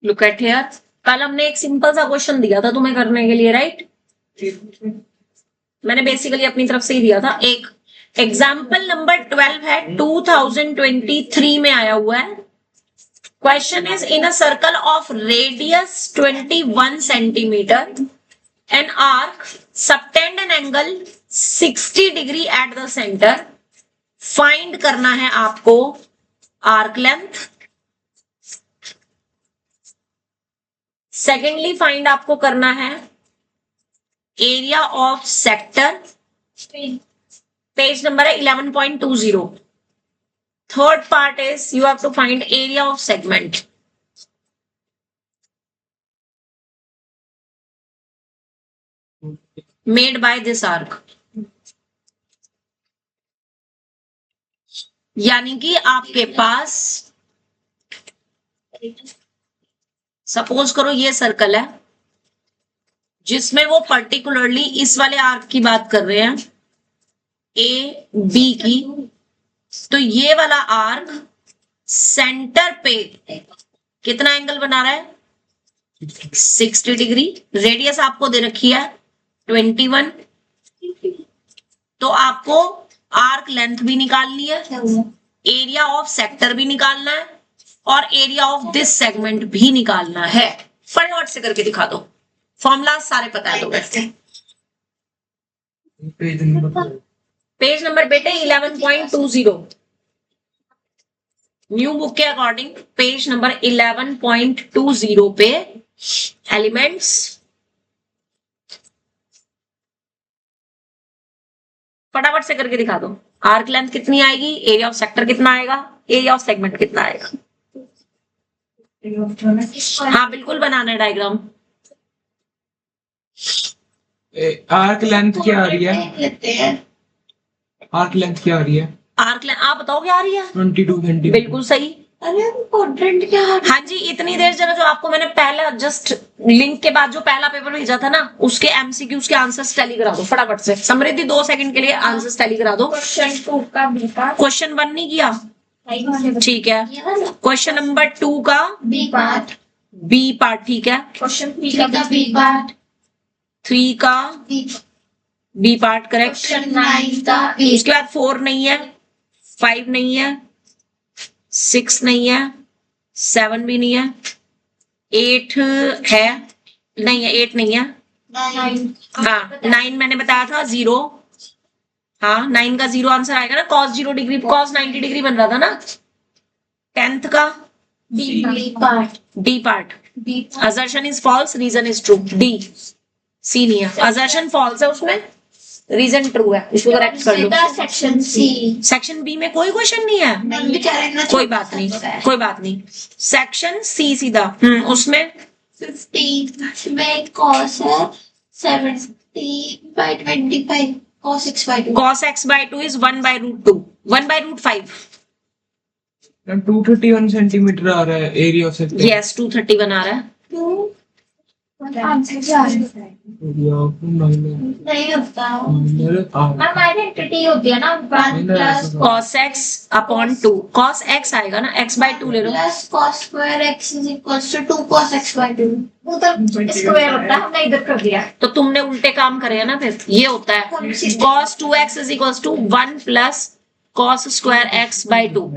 Look at here, कल हमने एक सिंपल सा क्वेश्चन दिया था तुम्हें करने के लिए, राइट? मैंने बेसिकली अपनी तरफ से ही दिया था। एक एग्जाम्पल नंबर 12 है, 2023 में आया हुआ है। Question is in a circle of radius 21 centimetre an arc subtend an angle 60 degree at the centre. Find करना है आपको आर्क लेंथ। सेकेंडली फाइंड आपको करना है area of sector, page number है 11.20। Third part is you have to find area of segment. Made by this arc. यानी कि आपके पास सपोज करो ये सर्कल है जिसमें वो पर्टिकुलरली इस वाले आर्क की बात कर रहे हैं, ए बी की। तो ये वाला आर्क सेंटर पे कितना एंगल बना रहा है? 60 डिग्री। रेडियस आपको दे रखी है 21। तो आपको आर्क लेंथ भी निकालनी है, एरिया ऑफ सेक्टर भी निकालना है और एरिया ऑफ दिस सेगमेंट भी निकालना है। फटाफट से करके दिखा दो, फॉर्मूला सारे पता है तुम्हें। पेज नंबर बेटे 11.20, न्यू बुक के अकॉर्डिंग पेज नंबर 11.20 पे एलिमेंट्स। फटाफट से करके दिखा दो। आर्क लेंथ कितनी आएगी, एरिया ऑफ सेक्टर कितना आएगा, एरिया ऑफ सेगमेंट कितना आएगा। हाँ बिल्कुल बनाना है डायग्राम। आर्क लेंथ क्या आ रही है? आर्क लेंथ क्या आ रही है? आर्क लेंथ आप बताओ क्या आ रही है? 22 सेंटीमीटर। बिल्कुल सही। अरे क्वाड्रेंट क्या? हाँ जी, इतनी देर जरा जो आपको मैंने पहला जस्ट लिंक के बाद जो पहला पेपर भेजा था ना उसके एमसीक्यूज के आंसर्स टैली करा दो फटाफट से। समृद्धि 2 सेकंड के लिए आंसर्स टैली करा दो। क्वेश्चन 2 का बी पार्ट। क्वेश्चन 1 नहीं किया? ठीक है। क्वेश्चन नंबर 2 का बी पार्ट। बी पार्ट ठीक है। क्वेश्चन 3 का बी पार्ट। 3 का बी पार्ट करेक्ट। क्वेश्चन 9 का ए। उसके बाद 4 नहीं है, 5 नहीं है, 6 नहीं है, 7 भी नहीं है, 8 है नहीं है, 8 नहीं है। 9 हाँ 9 मैंने बताया था 0। हाँ 9 का 0 आंसर आएगा ना, cos 0 डिग्री cos 90 डिग्री बन रहा था ना। 10th का B part. D part. B assertion is false, reason is true. D C नहीं है, असर्शन फॉल्स है उसमें, रीजन ट्रू है, इसको करेक्ट कर लो। Section C. सेक्शन बी में कोई क्वेश्चन नहीं है, कोई बात नहीं, कोई बात नहीं। सेक्शन सी सीधा उसमें 50 में cos है 70/25 cos x/2। cos x/2 is 1/√2, 1/√5। 231 centimetre आ रहा है एरिया ऑफ सेक्टर। यस 231 आ रहा है। आंसर क्या है? नहीं होता मैम, आइडेंटिटी होती है ना 1 plus cos x/2, cos x आएगा ना, x/2 ले लो। Plus cos square x is equals to 2 cos x/2। उधर स्क्वायर होता है, हमने इधर कर दिया। तो तुमने उल्टे काम करे है ना, फिर ये होता है cos 2x is equals to 1 plus cos square x/2।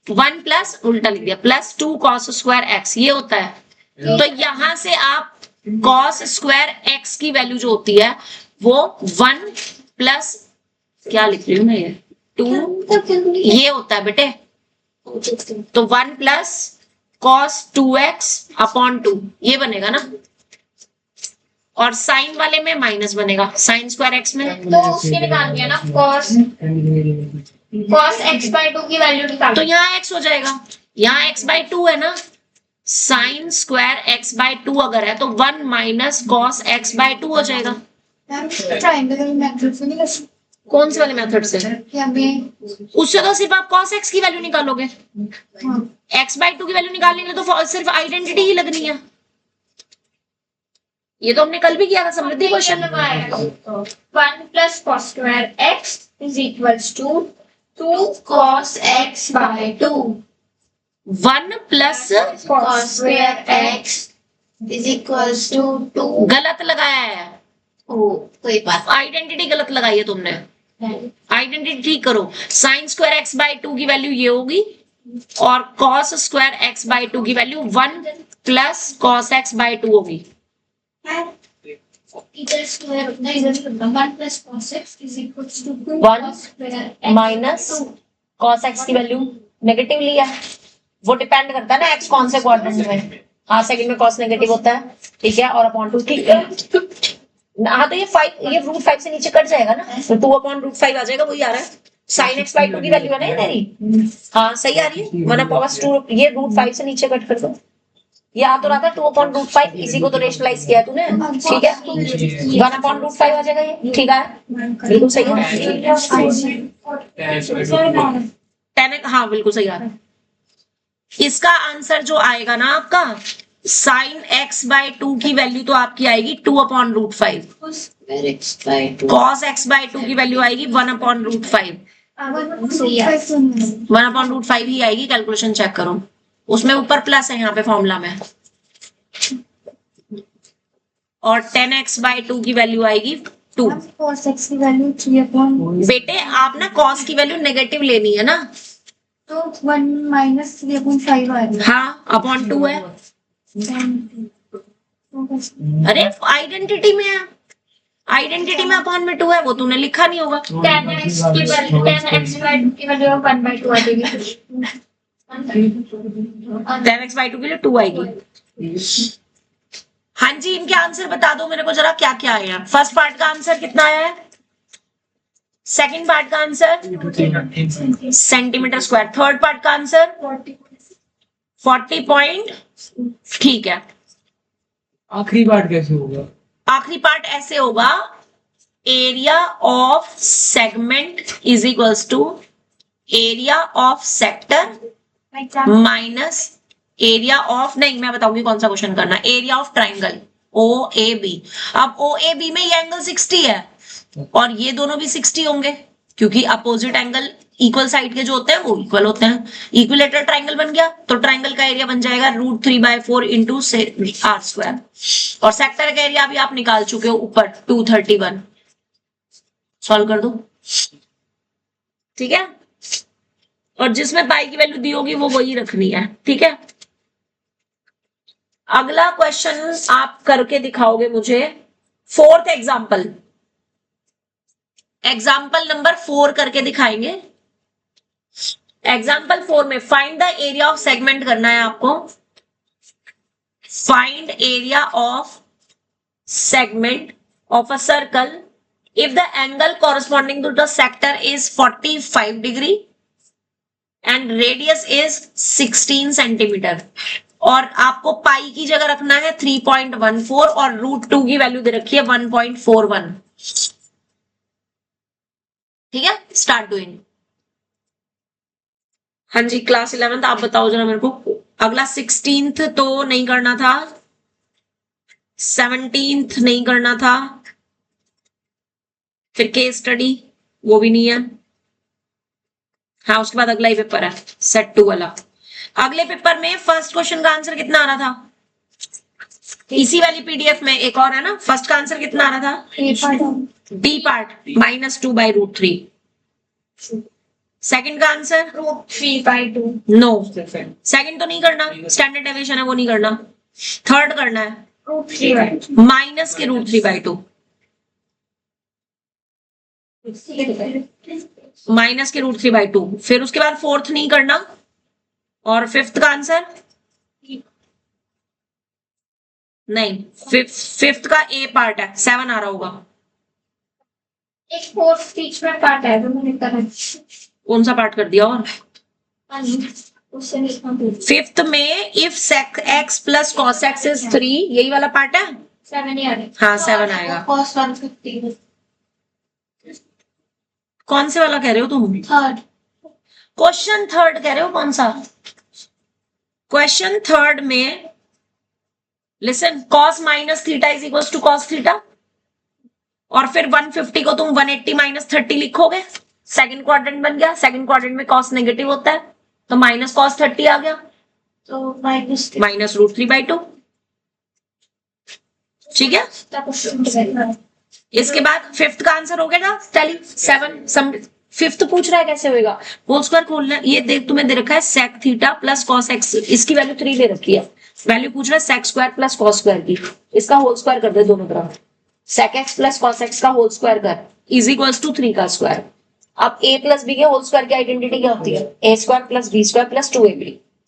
1 plus उल्टा लिख दिया प्लस 2 cos स्क्वायर x, ये होता है। तो यहां से आप cos स्क्वायर x की वैल्यू जो होती है वो 1 प्लस क्या लिख रही हूँ मैं, ये 2 ये होता है बेटे। तो 1 प्लस cos 2x/2 ये बनेगा ना, और साइन वाले में माइनस बनेगा, साइन स्क्वायर x में। तो उसके निकाल दिया ना cos x/2 की वैल्यू निकाल। तो यहाँ x हो जाएगा, यहाँ x/2 है ना, साइन स्क्वायर x/2 अगर है तो 1 माइनस cos x/2 हो जाएगा। ट्रायंगल मेथड से नहीं कर कौन से वाले मेथड से? उससे तो सिर्फ आप cos x की वैल्यू निकालोगे, x/2 की वैल्यू निकालने के लिए तो सिर्फ आइडेंटिटी ही लगनी है। ये तो हमने कल भी किया था Samriddhi question. 1 plus cos square x is equals to 2 cos x by 2 1 plus cos square x is equals to 2. गलत लगाया है, ओ कोई बात आइडेंटिटी गलत लगाई है तुमने, नहीं. आइडेंटिटी ठीक करो। साइन स्क्वायर एक्स बाई 2 की वैल्यू ये होगी और कॉस स्क्वायर एक्स बाई 2 की value 1 plus cos x by 2 होगी। इधर स्क्वायर उतना इधर करना 1 plus cos x is equals to 2 One cos square x minus cos x की वैल्यू नेगेटिव लिया, वो डिपेंड करता है ना एक्स कौन से क्वाड्रेंट में। हाँ सेकंड में कॉस नेगेटिव होता है, ठीक है, और अपॉन 2, ठीक है। हाँ तो ये 5, ये रूट 5 से नीचे कट जाएगा ना, तो 2 अपॉन रूट 5 आ जाएगा, वही आ रहा है। साइन एक्स बाई 2 की वैल्यू है ना ये तेरी, हाँ सही आ रही है। 1 अपॉन 2, ये रूट 5 से नीचे कट कर दो, ये आ तो रहा था 2 अपॉन रूट 5, इसी को तो रेशनलाइज किया तूने, ठीक है। 1 अपॉन रूट 5 आ जाएगा ये, ठीक है, बिल्कुल सही है। 10, हाँ बिल्कुल सही आ रहा है। इसका आंसर जो आएगा ना आपका, साइन एक्स बाई 2 की वैल्यू तो आपकी आएगी 2 upon root 5, cos square x by 2 cos x by 2 की वैल्यू आएगी 1 अपॉन रूट 5, 1 अपॉन रूट 5 ही आएगी, कैलकुलेशन चेक करो, उसमें ऊपर प्लस है यहाँ पे फॉर्मूला में। और 10x बाई 2 की वैल्यू आएगी 2। cos x की वैल्यू 3 अपॉन बेटे आप ना कॉस की वैल्यू नेगेटिव लेनी है ना, तो 1 minus 3 अपॉन 5 आ रहा हाँ अपॉन 2 है। है. अरे आइडेंटिटी में है, आइडेंटिटी में अपॉन में 2 है, वो तूने लिखा नहीं होगा। 10x की वैल्यू 10x by 2 की वैल्यू 1 by 2 आ जाएगी. 10x बाई 2 के लिए 2 आएगी। हाँ जी, इनके आंसर बता दो मेरे को जरा, क्या क्या आए हैं। फर्स्ट पार्ट का आंसर कितना आया है, सेकंड पार्ट का answer centimetre square, third part का आंसर 40 पॉइंट, ठीक है। आखिरी पार्ट कैसे होगा? आखिरी पार्ट ऐसे होगा, area of segment is equals to area of sector minus area of, नहीं मैं बताऊंगी कौन सा क्वेश्चन करना, area of triangle O A B. अब ओ ए बी में ये एंगल 60 है और ये दोनों भी 60 होंगे, क्योंकि अपोजिट एंगल इक्वल साइड के जो होते हैं वो इक्वल होते हैं। इक्विलेटरल ट्राइंगल बन गया, तो ट्राइंगल का एरिया बन जाएगा √3/4 इंटू आर स्क्वायर, और सेक्टर का एरिया भी आप निकाल चुके हो ऊपर 231। सॉल्व कर दो, ठीक है, और जिसमें पाई की वैल्यू दी होगी वो वही रखनी है, ठीक है। अगला क्वेश्चन आप करके दिखाओगे मुझे, फोर्थ एग्जाम्पल, एग्जाम्पल नंबर 4 करके दिखाएंगे। एग्जाम्पल 4 में find the area of segment करना है आपको, find area of segment of a circle if the angle corresponding to the sector is 45 degree and radius is 16 centimetre, और आपको पाई की जगह रखना है 3.14 और √2 की वैल्यू दे रखी है 1.41, ठीक है। Start doing. हाँ जी, क्लास 11th आप बताओ जरा मेरे को। अगला 16th तो नहीं करना था, 17th नहीं करना था, फिर केस स्टडी वो भी नहीं है, हाँ उसके बाद अगला ही पेपर है सेट 2 वाला। अगले पेपर में फर्स्ट क्वेश्चन का आंसर कितना आ रहा था, इसी वाली पीडीएफ में एक और है ना, फर्स्ट का आंसर कितना आ रहा था, डी पार्ट -2/√3। सेकंड का आंसर √3/2. नो, सेकंड तो नहीं करना, स्टैंडर्ड डेविएशन है वो नहीं करना। थर्ड करना है √3/2. माइनस के √3/2, माइनस के √3/2। फिर उसके बाद फोर्थ नहीं करना, और फिफ्थ का आंसर नहीं, फिफ्थ का ए पार्ट है, 7 आ रहा होगा। एक फोर्थ बीच में पार्ट है तो मैंने करा, कौन सा पार्ट कर दिया, और उससे नहीं, फिफ्थ में if sec x plus cos x is 3, यही वाला पार्ट है, 7 ही आ रहा है। हाँ 7 आएगा। cos 150 कौन से वाला कह रहे हो तुम, थर्ड, क्वेश्चन थर्ड कह रहे हो, कौन सा क्वेश्चन थर्ड में, listen, cos -θ is equal to cos θ, और फिर 150 को तुम 180 - 30 लिखोगे, सेकंड क्वाड्रेंट बन गया, सेकंड क्वाड्रेंट में cos नेगेटिव होता है तो माइनस cos 30 आ गया, तो माइनस माइनस √3/2। ठीक है, इसके बाद फिफ्थ का आंसर हो गया ना टैली 7 सम। फिफ्थ पूछ रहा है कैसे होएगा, होल स्क्वायर खोलना है। ये देख तुम्हें दे रखा है sec theta plus cos x, इसकी वैल्यू 3 दे रखी है, वैल्यू पूछ रहा है sec square plus cos square की, इसका होल स्क्वायर कर दे दोनों तरफ, sec x plus cos x का होल स्क्वायर कर इज इक्वल्स टू 3 का स्क्वायर। अब a प्लस b के होल स्क्वायर की आइडेंटिटी क्या होती है, a square plus b square plus 2ab।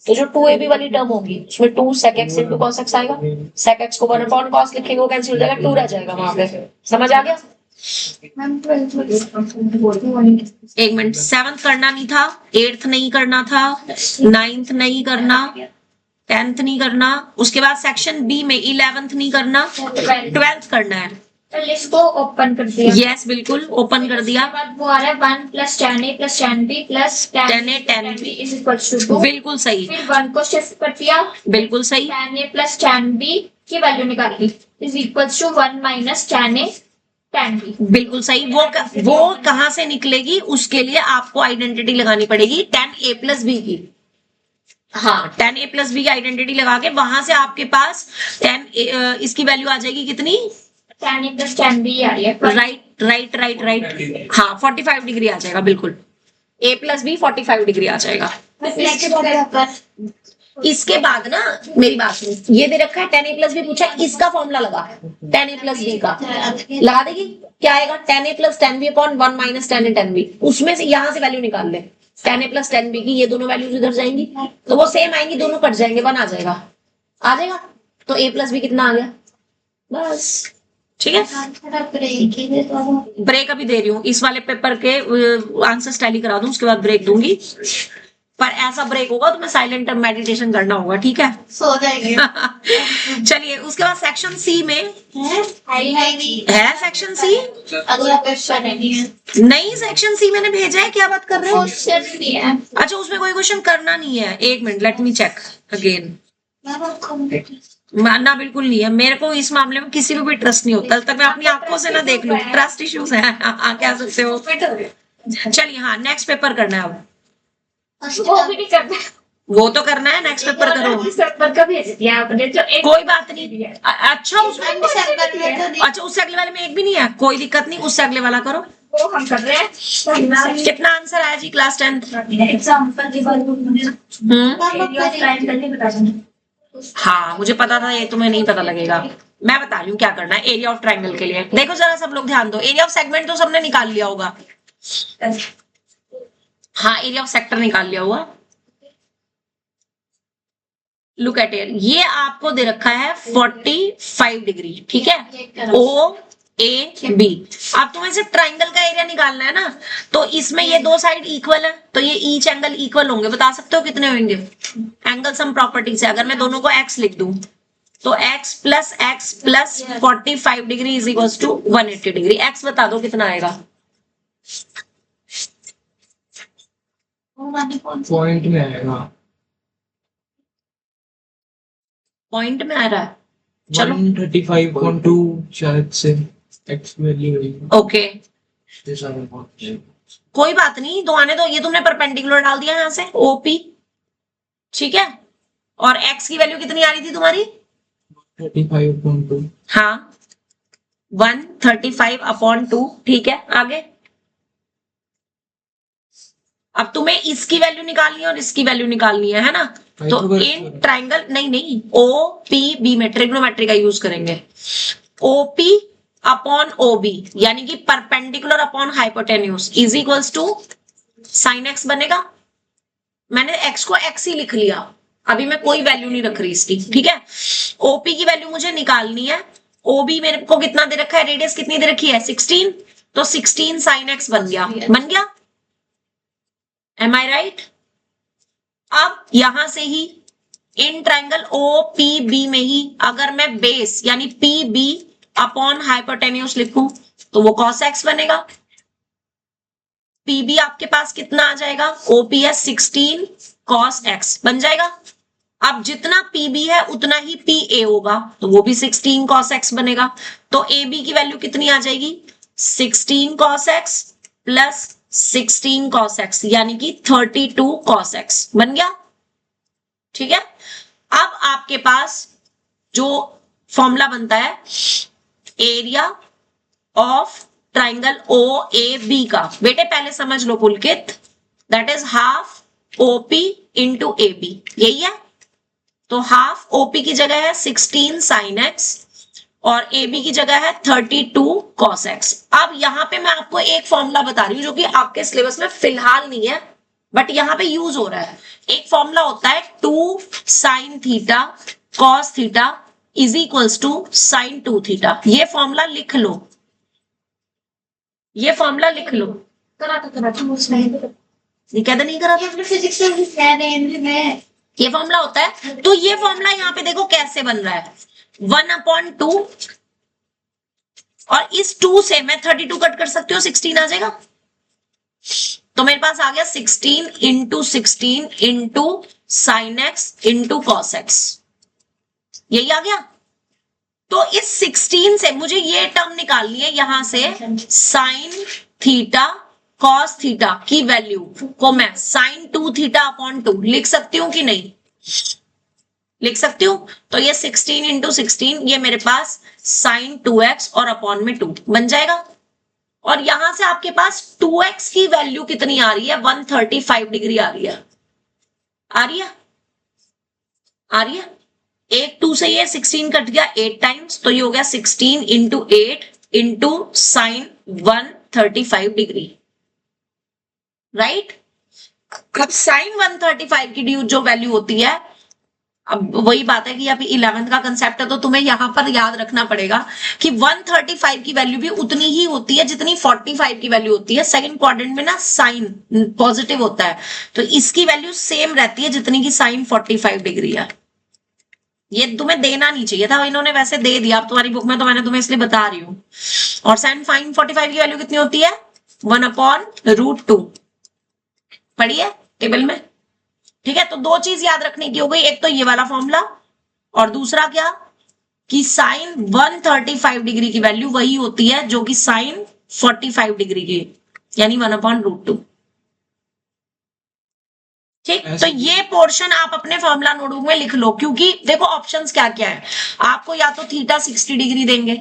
तो जो 2ab वाली टर्म होगी उसमें 2 sec x into cos x आएगा, sec x को 1/cos लिखेंगे वो कैंसिल हो जाएगा, 2 रह जाएगा वहां पे। समझ आ गया? मैम 12 एक मिनट, 7th करना नहीं था, 8th नहीं करना था, 9th नहीं करना, 10th नहीं करना, उसके बाद सेक्शन बी में 11th नहीं करना, 12th करना है। इसको ओपन कर दिया। यस बिल्कुल ओपन कर दिया। उसके बाद वो आ रहा है 1 + tan a + tan b + tan A tan B is equals to 2। बिल्कुल सही, फिर 1 को शिफ्ट कर दिया, बिल्कुल सही, tan a + tan b की वैल्यू निकाली is equals to 1 - tan a tan b। बिल्कुल सही। वो कहां से निकलेगी उसके लिए आपको आइडेंटिटी लगानी पड़ेगी tan a + b की। हाँ, tan a + b की आइडेंटिटी लगा के वहां से आपके पास tan a, इसकी वैल्यू आ जाएगी कितनी, tan a + tan b आ रही है। राइट। हाँ 45 डिग्री आ जाएगा, बिल्कुल a + b 45 डिग्री आ जाएगा। इसके बाद ना मेरी बात सुन, ये दे रखा है tan a + b पूछा, इसका फॉर्मूला लगा tan a + b का, लगा देगी क्या आएगा, tan a + tan b upon 1 - tan a tan b, उसमें से यहां से वैल्यू निकाल ले, tan a + tan b की ये दोनों वैल्यूज इधर जाएंगी तो वो सेम आएंगी, दोनों कट जाएंगे, 1 आ जाएगा। तो a + b कितना आ गया, बस ठीक है। ब्रेक अभी दे रही हूँ, इस वाले पेपर के आंसर्स टैली करा दूं, उसके बाद ब्रेक दूंगी, पर ऐसा ब्रेक होगा तो मैं साइलेंट मेडिटेशन करना होगा, ठीक है। सो जाएंगे। चलिए उसके बाद सेक्शन सी में है सेक्शन सी, अगला क्वेश्चन है नहीं सेक्शन सी मैंने भेजा है, क्या बात कर रहे हो। क्वेश्चन भी है। अच्छा उसमें कोई क्वेश्चन करना नहीं है, एक minute let me check again. ना बिल्कुल नहीं है, मेरे को इस मामले में किसी पे भी ट्रस्ट नहीं होता, तब तक मैं अपनी आंखों से ना देख लूं। ट्रस्ट इश्यूज है, क्या सकते हो। चलिए हाँ नेक्स्ट पेपर करना है अब, वो भी नहीं करना, वो तो करना है, नेक्स्ट पेपर करो। दिसंबर का भेज दिया आपने जो एक कोई बात नहीं, अच्छा उसमें, दिसंबर में तो अच्छा उससे अगले वाले में एक भी नहीं है, कोई दिक्कत नहीं, उससे अगले वाला करो। वो हम कर रहे हैं। कितना आंसर आया जी क्लास 10th? एग्जांपल की बात हाँ मुझे पता था, ये तुम्हें नहीं पता लगेगा, मैं बता रही हूँ क्या करना है। एरिया ऑफ ट्राइंगल के लिए देखो जरा सब लोग ध्यान दो, एरिया ऑफ सेगमेंट तो सबने निकाल लिया होगा, हाँ एरिया ऑफ सेक्टर निकाल लिया हुआ। लुक एट इट, ये आपको दे रखा है 45 डिग्री, ठीक है, ओ ए बी। अब तुम्हें सिर्फ ट्राइंगल का एरिया निकालना है ना, तो इसमें ये दो साइड इक्वल है तो ये ईच एंगल इक्वल होंगे, बता सकते हो कितने होंगे, एंगल सम प्रॉपर्टी से अगर मैं दोनों को x लिख दूं तो x plus 45 degree is equal to 180 degree. x बता दो कितना आएगा, पॉइंट में आएगा, पॉइंट में आ रहा है, चलो 135.2 शायद से x वैल्यू है। ओके कोई बात नहीं, तो आने दो, ये तुमने परपेंडिकुलर डाल दिया यहाँ से OP, ठीक है। और x की वैल्यू कितनी आ रही थी तुम्हारी, 35.2, हाँ 135/2, ठीक है। आगे अब तुम्हें इसकी वैल्यू निकालनी है और इसकी वैल्यू निकालनी है ना, तो इन ट्राइंगल नहीं OPB में ट्रिग्नोमेट्री का यूज करेंगे, OP/OB यानी कि perpendicular upon hypotenuse is equals to sin x बनेगा। मैंने x को x ही लिख लिया, अभी मैं कोई वैल्यू नहीं रख रही इसकी, ठीक है। OP की वैल्यू मुझे निकालनी है, OB मेरे को कितना दे रखा है, रेडियस कितनी दे रखी है 16, तो 16 sin x बन गया, एम आई राइट। अब यहां से ही इन ट्राइंगल OPB में ही अगर मैं बेस यानी PB अपॉन हाइपोटेन्यूज लिखूं तो वो cos x बनेगा। PB आपके पास कितना आ जाएगा, OP है 16 cos x बन जाएगा। अब जितना PB है उतना ही PA होगा तो वो भी 16 cos x बनेगा। तो AB की वैल्यू कितनी आ जाएगी, 16 cos x plus 16 cos x यानी कि 32 cos x बन गया। ठीक है, अब आपके पास जो फॉर्मूला बनता है area of triangle O A B का, बेटे पहले समझ लो Pulkit, that is half OP into A B, यही है। तो हाफ ओपी की जगह है 16 साइन एक्स और ए बी की जगह है 32 cos x। अब यहां पे मैं आपको एक फॉर्मूला बता रही हूं जो कि आपके सिलेबस में फिलहाल नहीं है बट यहां पे यूज हो रहा है। एक फॉर्मूला होता है 2 sin theta cos theta is equals to sin 2 theta. ये फॉर्मूला लिख लो, ये फॉर्मूला लिख लो। करा था उसमें ये कहते नहीं करा था अपने फिजिक्स में है रेंज में ये फॉर्मूला होता है। तो ये फॉर्मूला यहाँ पे देखो कैसे बन रहा है, 1/2 और इस 2 से मैं 32 कट कर सकती हूँ, 16 आ जाएगा। तो मेरे पास आ गया 16 into 16 into sine x into cos x, यही आ गया। तो इस 16 से मुझे ये टर्म निकालनी है, यहां से साइन थीटा कॉस थीटा की वैल्यू को मैं साइन 2 थीटा अपॉन 2 लिख सकती हूं कि नहीं, लिख सकती हूं। तो ये 16 इंटू 16 ये मेरे पास साइन 2x और अपॉन में 2 बन जाएगा। और यहां से आपके पास 2x की वैल्यू कितनी आ रही है, 135 डिग्री आ रही है, आ रही है, आ रही है। एक 2 से ये 16 कट गया 8 टाइम्स, तो ये हो गया 16 into 8 into sine 135 degree, right. अब साइन 135 की ड्यू जो वैल्यू होती है, अब वही बात है कि अभी 11th का कंसेप्ट है तो तुम्हें यहां पर याद रखना पड़ेगा कि 135 की वैल्यू भी उतनी ही होती है जितनी 45 की वैल्यू होती है। सेकंड क्वाड्रेंट में ना साइन पॉजिटिव होता है तो इसकी वैल्यू सेम रहती है जितनी की साइन 45 डिग्री है। ये तुम्हें देना नहीं चाहिए था, इन्होंने वैसे दे दिया, अब तुम्हारी बुक में तो मैंने तुम्हें इसलिए बता रही हूँ। और साइन 45 की वैल्यू कितनी होती है, 1/√2 पढ़िए टेबल में। ठीक है, तो दो चीज याद रखने की हो गई, एक तो ये वाला फॉर्मूला और दूसरा क्या कि साइन 135 डिग्री की वैल्यू वही होती है जो कि साइन 45 डिग्री की, यानी 1/√2। ठीक, तो ये पोर्शन आप अपने फॉर्मूला नोटबुक में लिख लो, क्योंकि देखो ऑप्शंस क्या क्या है। आपको या तो थीटा 60 डिग्री देंगे,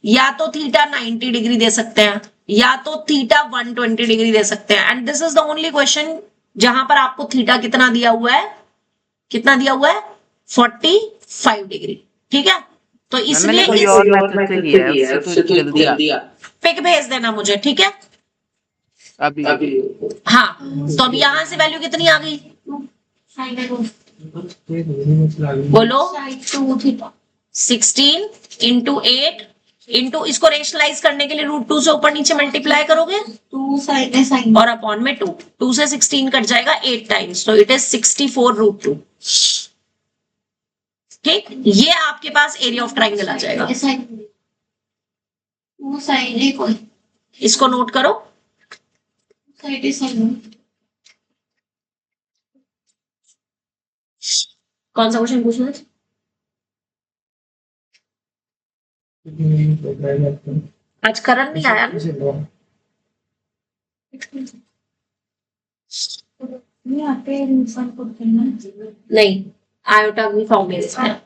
या तो थीटा 90 डिग्री दे सकते हैं, या तो थीटा 120 डिग्री दे सकते हैं। And this is the only question जहां पर आपको थीटा कितना दिया हुआ है, कितना दिया हुआ है, 45 डिग्री। ठीक है, तो इसलिए पिक भेज देना मुझे, ठीक है अभी हाँ। तो अब यहां से वैल्यू कितनी आ गई, बोलो। 16 इंटू 8 इंटू इसको रेशनलाइज करने के लिए √2 से ऊपर नीचे मल्टीप्लाई करोगे 2 साइन और अपॉन में 2 से 16 कट जाएगा 8 टाइम्स, तो इट इज 64√2। ठीक, ये आपके पास एरिया ऑफ ट्राइंगल आ जाएगा। इसको नोट करो। कौन सा क्वेश्चन पूछना है, आज करण नहीं आया ना? नहीं, आयोटा भी फाउंडेशन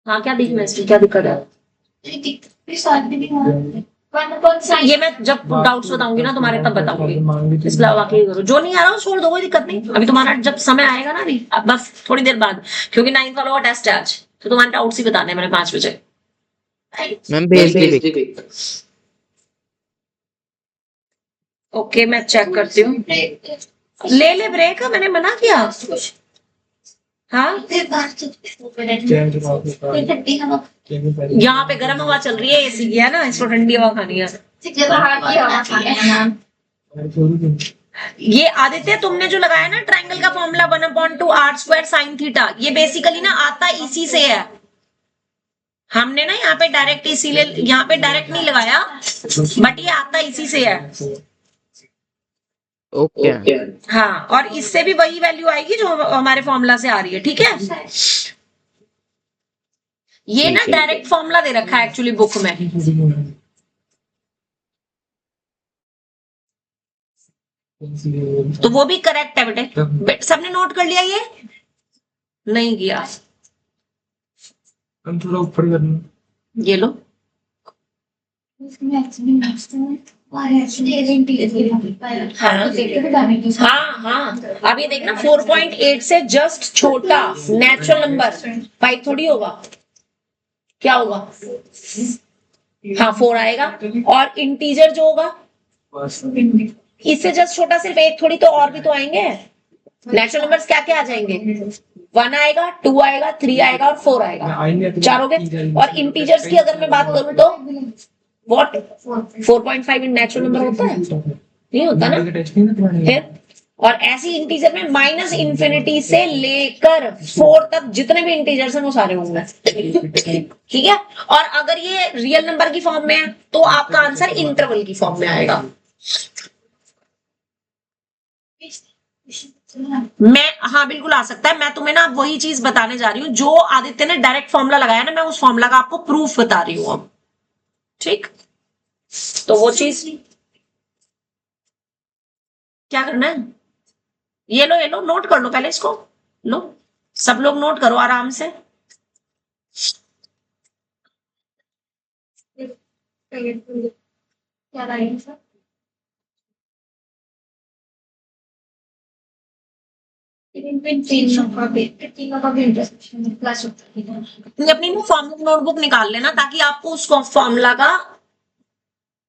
हाँ, क्या दिखना है इसमें, क्या दिक्कत है? ये मैं जब डाउट्स बताऊंगी ना तुम्हारे तब बताऊंगी, इसलिए वाकई करो। जो नहीं आ रहा छोड़ दो, कोई दिक्कत नहीं। अभी तुम्हारा जब समय आएगा ना, अभी अब बस थोड़ी देर बाद, क्योंकि 9th वालों का टेस्ट है आज, तो तुम्हारे डाउट्स ही बताने हैं मैंने 5 बजे। मैम भेज दी। ओके, मैं चेक करती हूँ। ले ब्रेक, मैंने मना किया। हाँ, यहाँ पे गर्म हवा चल रही है, एसी की है ना, इसको ठंडी हवा खानी है। ये आदित्य तुमने जो लगाया ना ट्राइंगल का फॉर्मूला 1/2 r² sin थीटा, ये बेसिकली ना आता इसी से है। हमने ना यहाँ पे डायरेक्ट इसीलिए यहाँ पे डायरेक्ट नहीं लगाया, बट ये आता इसी से है। ओके हाँ, और इससे भी वही वैल्यू आएगी जो हमारे फॉर्मूला से आ रही है। ठीक है, ये ना ठीक है। डायरेक्ट फॉर्मूला दे रखा है एक्चुअली बुक में। तो वो भी करेक्ट है बेटे। सबने नोट कर लिया ये? नहीं किया? हम थोड़ा ऊपर करना। ये लो। हाँ हाँ, अब ये देखना 4.8 से जस्ट छोटा नेचुरल नंबर 5 थोड़ी होगा, क्या होगा? हाँ 4 आएगा। और इंटीजर जो होगा बस इससे जस्ट छोटा सिर्फ 1 थोड़ी, तो और भी तो आएंगे। नेचुरल नंबर्स क्या क्या आ जाएंगे? 1 आएगा, 2 आएगा, 3 आएगा और 4 आएगा। आएंगे तो 4 हो गए। और इंटीजर्स की अगर मैं बात करूं तो व्हाट 4.5 इन नेचुरल नंबर होता है? नहीं होता ना। टेस्ट नहीं ना तुम्हारे। फिर और ऐसी इंटीजर में माइनस इन्फिनिटी से लेकर 4 तक जितने भी इंटीजर्स हैं वो सारे होंगे। ठीक है। और अगर ये रियल नंबर की फॉर्म में है तो आपका आंसर इंटरवल की फॉर्म में आएगा। मैं हाँ बिल्कुल आ सकता है। मैं तुम्हें ना वही चीज बताने जा रही हूँ जो आदित्य ने डायरेक्ट फॉर्मूला लगाया ना, मैं उस फॉर्मूला का आपको प्रूफ बता रही हूँ अब। ठीक, तो वो चीज क्या करना है? ये लो नोट कर लो पहले इसको। लो सब लोग नोट करो आराम से। क्या रहेगा सर? तीनों का भी इंटरसेक्शन प्लस होता है। अपनी फॉर्मूला नोटबुक निकाल लेना ताकि आपको उस फॉर्मूला का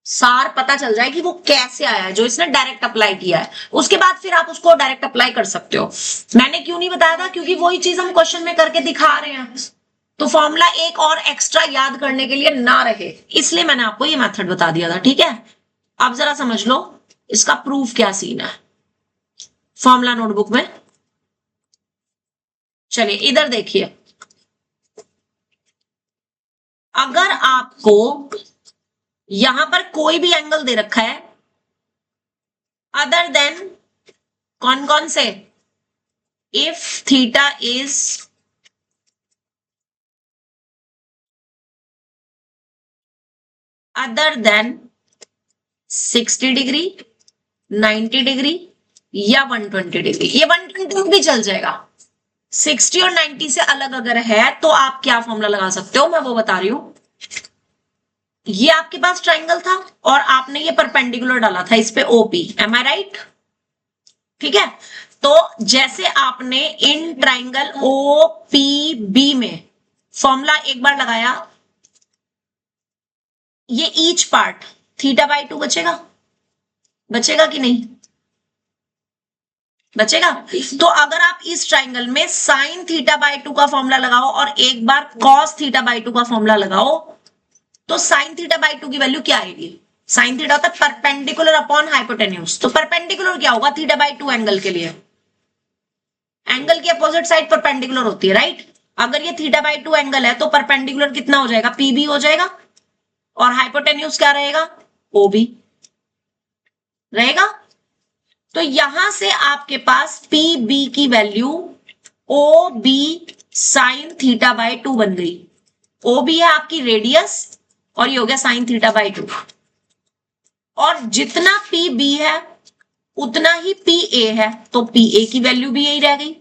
सार पता चल जाए कि वो कैसे आया है, जो इसने डायरेक्ट अप्लाई किया है। उसके बाद फिर आप उसको डायरेक्ट अप्लाई कर सकते हो। मैंने क्यों नहीं बताया था? क्योंकि वही चीज हम क्वेश्चन में करके दिखा रहे हैं, तो फॉर्मूला एक और एक्स्ट्रा याद करने के लिए ना रहे, इसलिए मैंने आपको ये मेथड बता दिया था। ठीक है, अब जरा समझ लो इसका प्रूफ क्या सीन है फॉर्मूला नोटबुक में। चलिए इधर देखिए, अगर आपको यहां पर कोई भी एंगल दे रखा है अदर देन कौन कौन से, if theta is other than 60 degree, 90 degree या 120 डिग्री, ये 120 भी चल जाएगा। 60 और 90 से अलग अगर है तो आप क्या फॉर्मूला लगा सकते हो, मैं वो बता रही हूं। ये आपके पास ट्राइंगल था और आपने ये परपेंडिकुलर डाला था इस पे ओपी, एम आई राइट? ठीक है, तो जैसे आपने in triangle O P B में फॉर्मूला एक बार लगाया, ये ईच पार्ट थीटा बाई 2 बचेगा, बचेगा कि नहीं? बचेगा। तो अगर आप इस ट्राइंगल में साइन थीटा बाई 2 का फॉर्मूला लगाओ और एक बार कॉस थीटा बाई 2 का फॉर्मूला लगाओ, तो साइन थीटा बाई 2 की वैल्यू क्या आएगी? साइन थीटा होता है परपेंडिकुलर अपॉन हाइपोटेन्यूज, तो परपेंडिकुलर क्या होगा थीटा बाई 2 एंगल के लिए? एंगल की अपोजिट साइड परपेंडिकुलर होती है राइट? अगर ये थीटा बाई 2 एंगल है तो परपेंडिकुलर कितना हो जाएगा? पीबी हो जाएगा। और हाइपोटेन्यूज क्या रहेगा? ओबी रहेगा। तो यहां से आपके पास पी बी की value O B sine theta by 2 बन गई। ओ बी है आपकी रेडियस और ये हो गया साइन थीटा बाई 2। और जितना पी बी है उतना ही पी ए है, तो पी ए की वैल्यू भी यही रह गई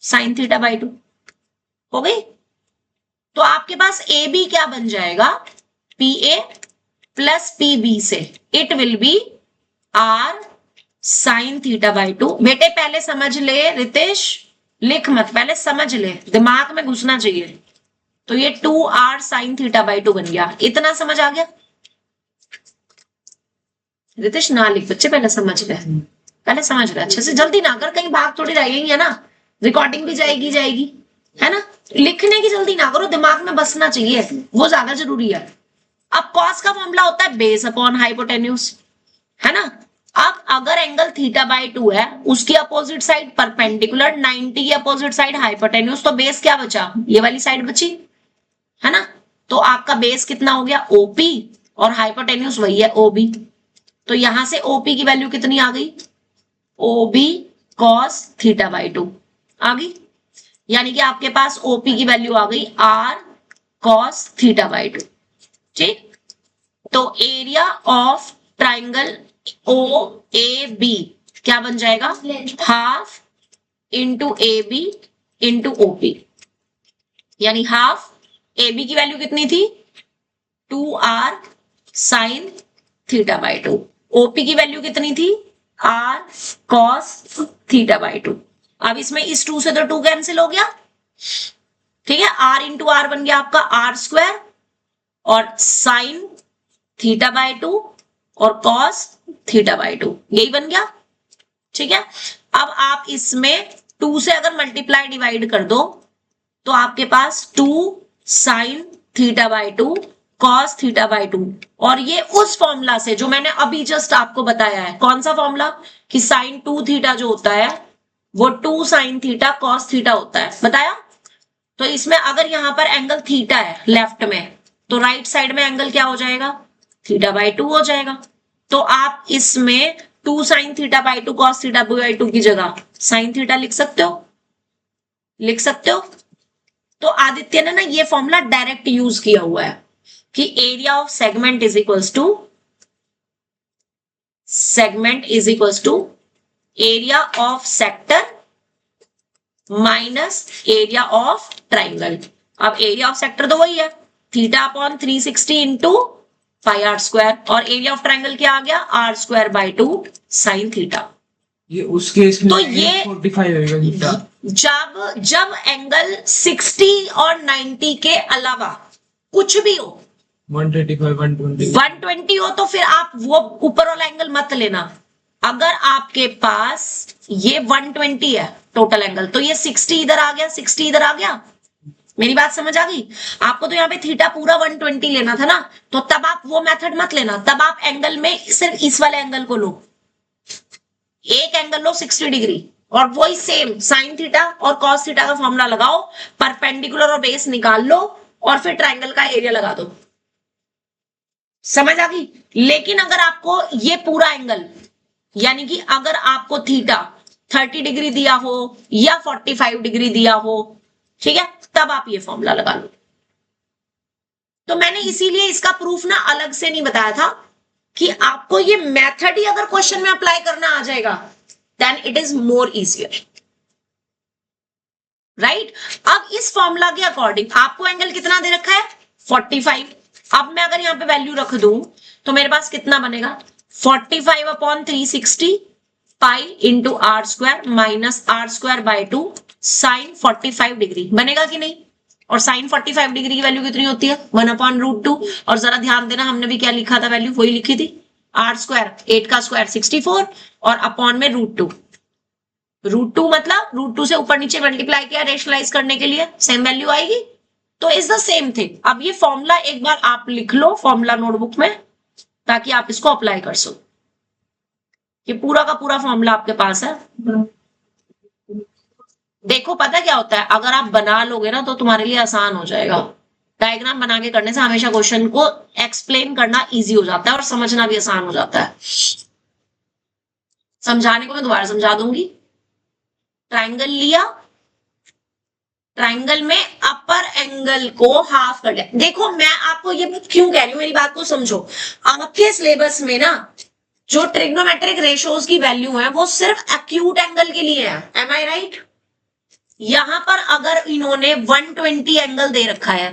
साइन थीटा बाई 2 हो गई। तो आपके पास ए बी क्या बन जाएगा? P A plus P B से it will be R sine theta by 2। बेटे पहले समझ ले रितेश, लिख मत, पहले समझ ले, दिमाग में घुसना चाहिए। तो ये 2r साइन थीटा बाई 2 बन गया। इतना समझ आ गया? रितेश ना लिख बच्चे, पहले समझ ले, पहले समझ ले अच्छे से, जल्दी ना कर, कहीं भाग थोड़ी रहेगी है ना, रिकॉर्डिंग भी जाएगी है ना। लिखने की जल्दी ना करो, दिमाग में बसना चाहिए, वो ज्यादा जरूरी है। अब कॉस का फॉर्मूला होता है बेस अपॉन हाइपोटेन्यूज, है ना। अब अगर एंगल थीटा बाई 2 है, उसकी अपोजिट साइड परपेंडिकुलर, 90 की अपोजिट साइड हाइपोटेन्यूज, तो बेस क्या बचा? ये वाली साइड बची, है ना। तो आपका बेस कितना हो गया? ओपी, और हाइपोटेन्यूज वही है ओबी। तो यहां से ओपी की वैल्यू कितनी आ गई? ओबी कॉस थीटा बाई 2 आ गई। यानी कि आपके पास ओपी की वैल्यू आ गई आर कॉस थीटा बाई 2। ठीक, तो area of triangle O A B क्या बन जाएगा, half into A B into OP, यानी हाफ ए बी की वैल्यू कितनी थी 2r sine theta by 2, OP की वैल्यू कितनी थी r cos थीटा बाई 2। अब इसमें इस 2 से तो 2 कैंसिल हो गया, ठीक है, r इंटू आर बन गया आपका r स्क्वायर और साइन थीटा बाई 2 और cos थीटा बाई 2, यही बन गया। ठीक है, अब आप इसमें 2 से अगर मल्टीप्लाई डिवाइड कर दो तो आपके पास 2 sine theta by 2 cos theta by 2, और ये उस फॉर्मूला से जो मैंने अभी जस्ट आपको बताया है, कौन सा फॉर्मूला, कि साइन 2 थीटा जो होता है वो 2 साइन थीटा कॉस थीटा होता है, बताया। तो इसमें अगर यहां पर एंगल थीटा है लेफ्ट में, तो राइट साइड में एंगल क्या हो जाएगा, थीटा बाई 2 हो जाएगा। तो आप इसमें 2 sine theta by 2 cos theta by 2 की जगह साइन थीटा लिख सकते हो, लिख सकते हो। तो आदित्य ने ना ये फॉर्मूला डायरेक्ट यूज किया हुआ है कि area of segment is equals to area of sector minus area of triangle. अब एरिया ऑफ सेक्टर तो वही है theta upon 360 into pi R square, और एरिया ऑफ ट्राइंगल क्या आ गया r square by 2 sine theta. ये उस केस में तो ये 45 होगा थीटा। जब एंगल 60 और 90 के अलावा कुछ भी हो, 135 120 हो, तो फिर आप वो ऊपर वाला एंगल मत लेना। अगर आपके पास ये 120 है टोटल एंगल, तो ये 60 इधर आ गया, 60 इधर आ गया, मेरी बात समझ आ गई आपको। तो यहाँ पे थीटा पूरा 120 लेना था ना, तो तब आप वो मेथड मत लेना, तब आप एंगल में सिर्फ इस वाले एंगल को लो, एक एंगल लो 60 डिग्री, और वही सेम साइन थीटा और कॉस थीटा का फॉर्मूला लगाओ, परपेंडिकुलर और बेस निकाल लो, और फिर ट्राइंगल का एरिया लगा दो। समझ आ गई। लेकिन अगर आपको ये पूरा एंगल, यानी कि अगर आपको थीटा 30 डिग्री दिया हो या 45 डिग्री दिया हो, ठीक है, तब आप ये फॉर्मूला लगा लो। तो मैंने इसीलिए इसका प्रूफ ना अलग से नहीं बताया था कि आपको ये मेथड ही अगर क्वेश्चन में अप्लाई करना आ जाएगा then it is more easier, right. अब इस फॉर्मूला के अकॉर्डिंग आपको एंगल कितना दे रखा है 45। अब मैं अगर यहां पे वैल्यू रख दूं तो मेरे पास कितना बनेगा 45 upon 360 pi into R square minus R square by 2 sine 45 degree बनेगा कि नहीं। और साइन 45 डिग्री की वैल्यू कितनी होती है 1/√2। और जरा ध्यान देना हमने भी क्या लिखा था, वैल्यू वही लिखी थी, आर स्क्वायर 8 का स्क्वायर 64 और अपॉन में √2। √2 मतलब √2 से ऊपर नीचे मल्टीप्लाई किया रेशनलाइज करने के लिए, सेम वैल्यू आएगी। तो इज द सेम थिंग। अब ये फॉर्मूला एक बार आप लिख लो फॉर्मूला नोटबुक में, ताकि आप इसको अप्लाई कर सको। ये पूरा का पूरा फॉर्मूला आपके पास है। देखो पता क्या होता है, अगर आप बना लोगे ना तो तुम्हारे लिए आसान हो जाएगा। डायग्राम बना के करने से हमेशा क्वेश्चन को एक्सप्लेन करना इजी हो जाता है और समझना भी आसान हो जाता है। समझाने को मैं दोबारा समझा दूंगी। ट्राइंगल लिया, ट्राइंगल में अपर एंगल को हाफ कर लिया। देखो मैं आपको ये क्यों कह रही हूं, मेरी बात को समझो। आपके सिलेबस में ना जो ट्रिग्नोमेट्रिक रेशियोज की वैल्यू है वो सिर्फ एक्यूट एंगल के लिए है, एम आई राइट। यहां पर अगर इन्होंने 120 एंगल दे रखा है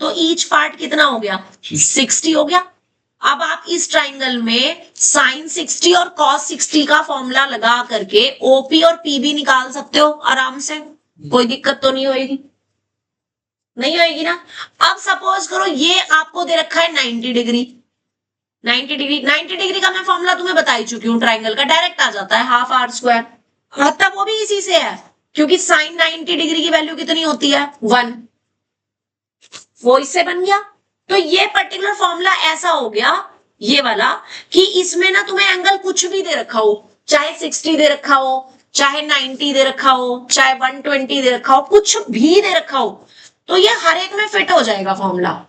तो ईच पार्ट कितना हो गया 60 हो गया। अब आप इस ट्राइंगल में साइन 60 और कॉस 60 का फॉर्मूला लगा करके ओपी और पीबी निकाल सकते हो आराम से, कोई दिक्कत तो नहीं होगी, नहीं होगी ना। अब सपोज करो ये आपको दे रखा है 90 डिग्री, 90 डिग्री का मैं फॉर्मूला तुम्हें बता ही चुकी हूँ, ट्राइंगल का डायरेक्ट आ जाता है हाफ आर स्क्वायर। मतलब वो भी इसी से है, क्योंकि साइन 90 डिग्री की वैल्यू कितनी होती है 1, वो इससे बन गया। तो ये पर्टिकुलर फॉर्मूला ऐसा हो गया ये वाला कि इसमें ना तुम्हें एंगल कुछ भी दे रखा हो, चाहे 60 दे रखा हो, चाहे 90 दे रखा हो, चाहे 120 दे रखा हो, कुछ भी दे रखा हो, तो ये हर एक में फिट हो जाएगा फॉर्मूला।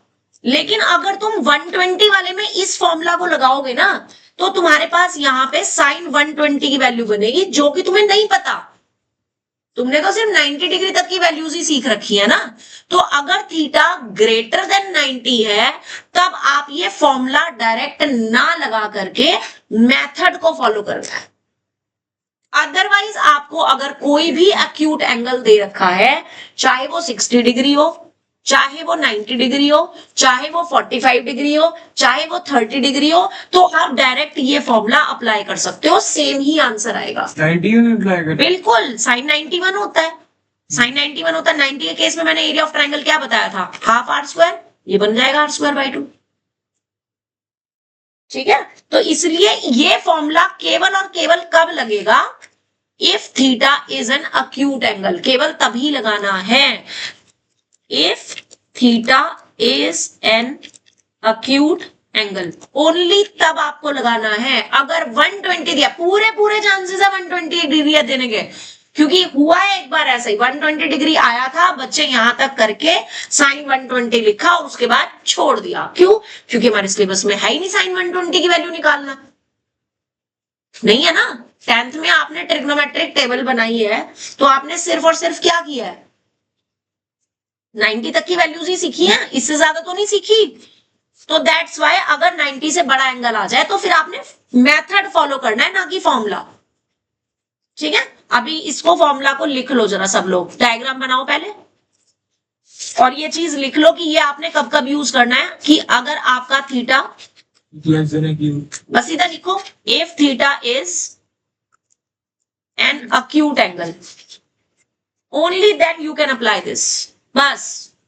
लेकिन अगर तुम 120 वाले में इस फॉर्मूला को लगाओगे ना तो तुम्हारे पास यहाँ पे साइन 120 की वैल्यू बनेगी जो कि तुम्हें नहीं पता। तुमने तो सिर्फ 90 डिग्री तक की वैल्यूज ही सीख रखी है ना। तो अगर थीटा ग्रेटर देन 90 है तब आप ये फॉर्मूला डायरेक्ट ना लगा करके मेथड को फॉलो करना है। अदरवाइज आपको अगर कोई भी एक्यूट एंगल दे रखा है, चाहे वो 60 डिग्री हो, चाहे वो 90 डिग्री हो, चाहे वो 45 डिग्री हो, चाहे वो 30 डिग्री हो, तो आप डायरेक्ट ये फॉर्मूला अप्लाई कर सकते हो, सेम ही आंसर आएगा। 90 में अप्लाई कर। बिल्कुल, साइन 91 होता है, साइन 91 होता है। 90 के केस में मैंने एरिया ऑफ ट्रायंगल क्या बताया था, हाफ आर स्क्वायर, ये बन जाएगा आर स्क्वायर बाई 2। ठीक है, तो इसलिए ये फॉर्मूला केवल और केवल कब लगेगा, if theta is an acute angle, केवल तभी लगाना है if theta is an acute angle, only तब आपको लगाना है। अगर 120 दिया, पूरे चांसेस है 120 डिग्री देने के, क्योंकि हुआ है एक बार ऐसा ही, 120 डिग्री आया था, बच्चे यहां तक करके साइन 120 लिखा और उसके बाद छोड़ दिया। क्यों? क्योंकि हमारे सिलेबस में है ही नहीं साइन 120 की वैल्यू निकालना, नहीं है ना। 10th में आपने ट्रिग्नोमेट्रिक टेबल बनाई है तो आपने सिर्फ और सिर्फ क्या किया है, 90 तक की वैल्यूज ही सीखी है, इससे ज्यादा तो नहीं सीखी। तो दैट्स वाई अगर 90 से बड़ा एंगल आ जाए तो फिर आपने मेथड फॉलो करना है, ना कि फॉर्मूला। ठीक है, अभी इसको फॉर्मूला को लिख लो जरा सब लोग, डायग्राम बनाओ पहले, और ये चीज लिख लो कि ये आपने कब कब यूज करना है, कि अगर आपका थीटा, बस इधर लिखो, if theta is an acute angle only then you can apply this. बस,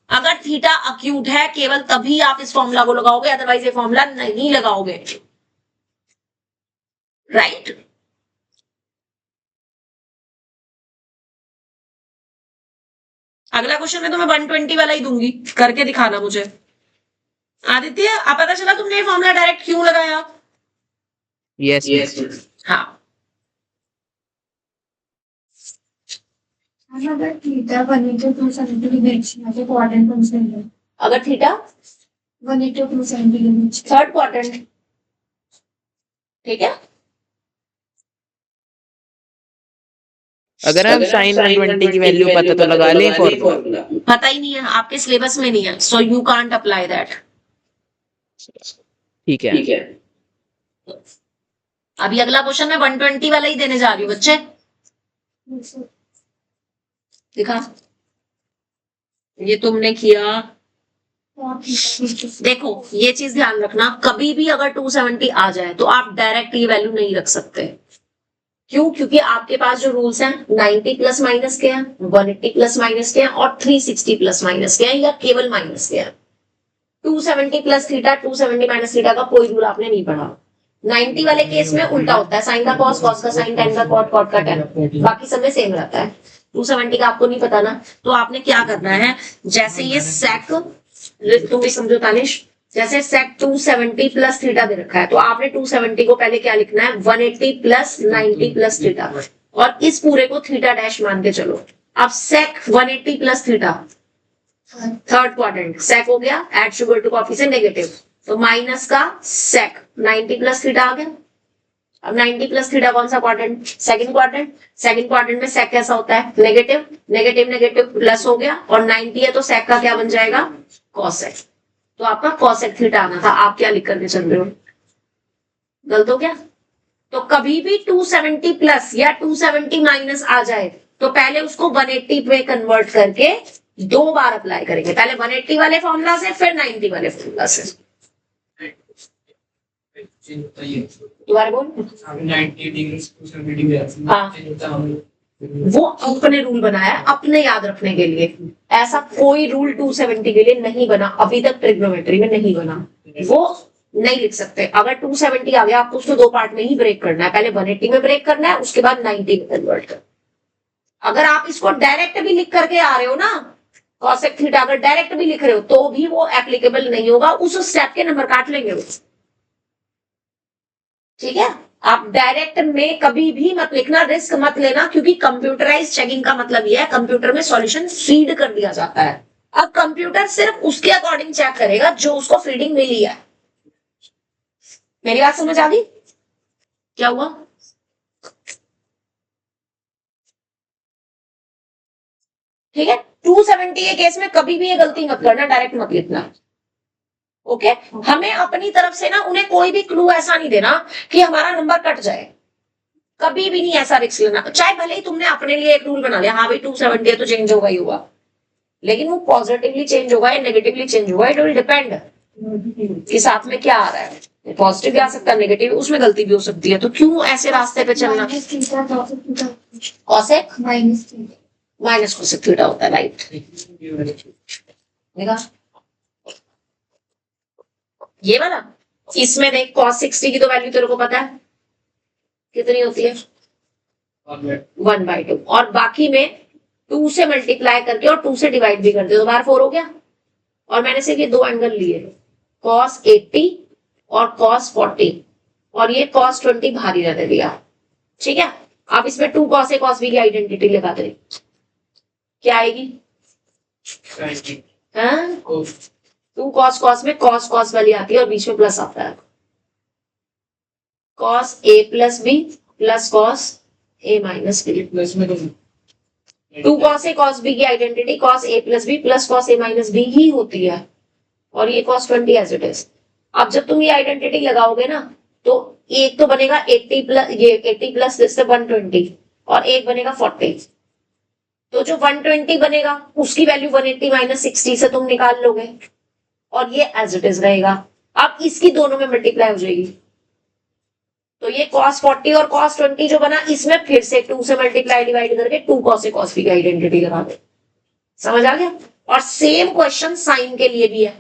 अगर थीटा अक्यूट है केवल तभी आप इस फॉर्मूला को लगाओगे, अदरवाइज ये फॉर्मूला नहीं लगाओगे। राइट? अगला क्वेश्चन में तो मैं 120 वाला ही दूंगी, करके दिखाना मुझे। आदित्य, आप पता चला तुमने ये फॉर्मूला डायरेक्ट क्यों लगाया? यस। हाँ, अगर थीटा 180 के बीच में तो क्वाड्रेंट कौन सा है? अगर थीटा 180 के बीच थर्ड क्वाड्रेंट, ठीक है। अगर हम साइन 120 की वैल्यू पता तो लगा लें फॉर्मूला। पता ही नहीं है, आपके सिलेबस में नहीं है, so you can't apply that. ठीक है। अभी अगला क्वेश्चन मैं 120 वाला ही देने जा रही हूँ बच्चे, दिखा, ये तुमने किया। देखो ये चीज ध्यान रखना, कभी भी अगर 270 आ जाए तो आप डायरेक्ट ये वैल्यू नहीं रख सकते। क्यों? क्योंकि आपके पास जो रूल्स हैं 90 प्लस माइनस के हैं, 180 प्लस माइनस के हैं और 360 प्लस माइनस के हैं, या केवल माइनस के हैं। 270 प्लस थीटा, 270 माइनस थीटा का कोई रूल आपने नहीं पढ़ा। 90 वाले केस में उल्टा होता है, साइन का कॉस, कॉस का साइन, टेन का कॉट, कॉट का टेन, बाकी सब में सेम रहता है। 270 का आपको नहीं पता ना, तो आपने क्या करना है, जैसे ये सेक, तुम भी समझो तानिश, जैसे सेक 270 प्लस थीटा दे रखा है, तो आपने 270 को पहले क्या लिखना है, 180 प्लस 90 प्लस थीटा, और इस पूरे को थीटा डैश मान के चलो। अब सेक 180 प्लस थीटा, थर्ड क्वाड्रेंट, सेक हो गया, एड शुगर टू कॉफी से नेगेटिव, तो माइनस का सेक 90 प्लस थीटा आ गया। अब 90 प्लस थीटा कौन सा quadrant, second quadrant. Second quadrant में सेक कैसा होता है, नेगेटिव, नेगेटिव नेगेटिव प्लस हो गया, और 90 है तो सेक का क्या बन जाएगा, कॉसेक। तो आपका कॉसेक थीटा आना था, आप क्या लिख करके चल रहे हो, गलत हो गया। तो कभी भी 270 प्लस या 270 माइनस आ जाए तो पहले उसको 180 पे कन्वर्ट करके 2 बार अप्लाई करेंगे, पहले 180 वाले फॉर्मूला से, फिर 90 वाले फॉर्मूला से। दोबारा बोल। 90 डिग्री हाँ, वो अपने रूल बनाया है, अपने याद रखने के लिए। ऐसा कोई रूल 270 के लिए नहीं बना, अभी तक ट्रिग्नोमेट्री में नहीं बना, वो नहीं लिख सकते। अगर 270 आ गया आपको उसको 2 पार्ट में ही ब्रेक करना है, पहले 180 में ब्रेक करना है, उसके बाद 90 में कन्वर्ट करना। अगर आप इसको डायरेक्ट भी लिख करके आ रहे हो ना, कॉसेक थीटा अगर डायरेक्ट भी लिख रहे हो तो भी वो एप्लीकेबल नहीं होगा, उस स्टेप के नंबर काट लेंगे वो। ठीक है, आप डायरेक्ट में कभी भी मत लिखना, रिस्क मत लेना, क्योंकि कंप्यूटराइज चेकिंग का मतलब यह है कंप्यूटर में सॉल्यूशन फीड कर दिया जाता है। अब कंप्यूटर सिर्फ उसके अकॉर्डिंग चेक करेगा जो उसको फीडिंग मिली है। मेरी बात समझ आ गई? क्या हुआ? ठीक है, 270 के केस में कभी भी ये गलती मत करना, डायरेक्ट मत लिखना। ओके, हमें अपनी तरफ से ना उन्हें कोई भी क्लू ऐसा नहीं देना कि हमारा नंबर कट जाए, कभी भी नहीं ऐसा रिस्क लेना। चाहे भले ही तुमने अपने लिए एक रूल बना लिया, हाँ भाई 270 है तो चेंज होगा ही होगा, लेकिन वो पॉजिटिवली चेंज होगा या नेगेटिवली चेंज होगा, इट विल डिपेंड कि साथ में क्या आ रहा है। पॉजिटिव भी आ सकता है, नेगेटिव, उसमें गलती भी हो सकती है, तो क्यों ऐसे रास्ते पे चलना। कॉसेक माइनस कोसेक थीटा होता है, राइट। देखा ये वाला, इसमें देख cos 60 की तो वैल्यू तेरे को पता है कितनी होती है, 1/2, और बाकी में 2 से मल्टीप्लाई करके और 2 से डिवाइड भी कर दे तो बाहर 4 हो गया। और मैंने सिर्फ ये दो एंगल लिए, cos 80 और cos 40, और ये cos 20 बाहर ही रहने दिया, ठीक है। अब इसमें 2 cos A cos B की आइडेंटिटी लगा दे, क्या आएगी, हाँ 2 cos में cos वाली आती है और बीच में प्लस आता है, cos A plus B plus cos A minus B। Plus में 2 cos A cos B की identity cos A plus B plus cos A minus B ही होती है, और ये cos 20 एज इट इज। अब जब तुम ये आइडेंटिटी लगाओगे ना, तो एक तो बनेगा 80 प्लस ये 80 प्लस जैसे 120, और एक बनेगा 40, तो जो 120 बनेगा उसकी वैल्यू 180 माइनस 60 से तुम निकाल लोगे, और ये एज इट इज रहेगा। अब इसकी दोनों में मल्टीप्लाई हो जाएगी, तो ये cos 40 और cos 20 जो बना, इसमें फिर से 2 से मल्टीप्लाई डिवाइड करके 2 cos A cos B की आइडेंटिटी लगा दे, समझ आ गया। और सेम क्वेश्चन साइन के लिए भी है,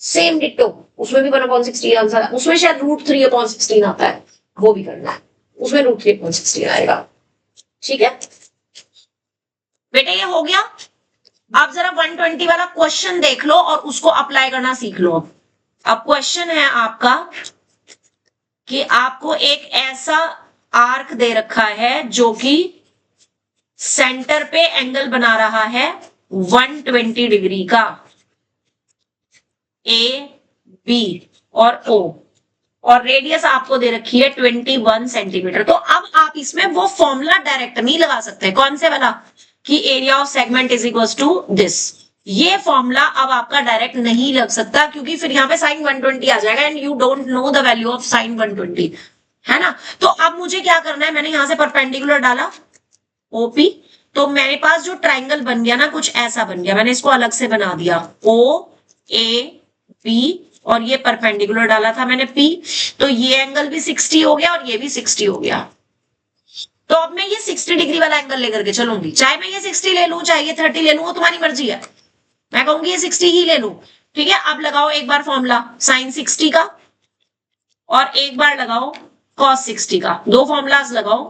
सेम डिट्टो, उसमें भी 1/16 आंसर है, उसमें शायद √3/16 आता है, वो भी करना है, उसमें √3/16 आएगा, ठीक है बेटा। ये हो गया। आप जरा 120 वाला क्वेश्चन देख लो और उसको अप्लाई करना सीख लो। अब क्वेश्चन है आपका कि आपको एक ऐसा आर्क दे रखा है जो कि सेंटर पे एंगल बना रहा है 120 डिग्री का, ए बी और ओ, और रेडियस आपको दे रखी है 21 सेंटीमीटर। तो अब आप इसमें वो फॉर्मूला डायरेक्ट नहीं लगा सकते, कौन से वाला कि area of segment is equal to this, ये फॉर्मूला अब आपका डायरेक्ट नहीं लग सकता, क्योंकि फिर यहाँ पे साइन 120 आ जाएगा and you don't know the value of sine 120, है ना। तो अब मुझे क्या करना है, मैंने यहां से परपेंडिकुलर डाला ओपी, तो मेरे पास जो ट्राइंगल बन गया ना कुछ ऐसा बन गया, मैंने इसको अलग से बना दिया ओ ए बी, और ये परपेंडिकुलर डाला था मैंने पी, तो ये एंगल भी 60 हो गया और ये भी 60 हो गया। तो अब मैं ये 60 डिग्री वाला एंगल लेकर के चलूंगी, चाहे मैं ये 60 ले लूं चाहे ये 30 ले लूं, वो तुम्हारी मर्जी है, मैं कहूंगी ये 60 ही ले लूं, ठीक है। अब लगाओ एक बार फॉर्मूला साइन 60 का और एक बार लगाओ कॉस 60 का, दो फॉर्मूलाज लगाओ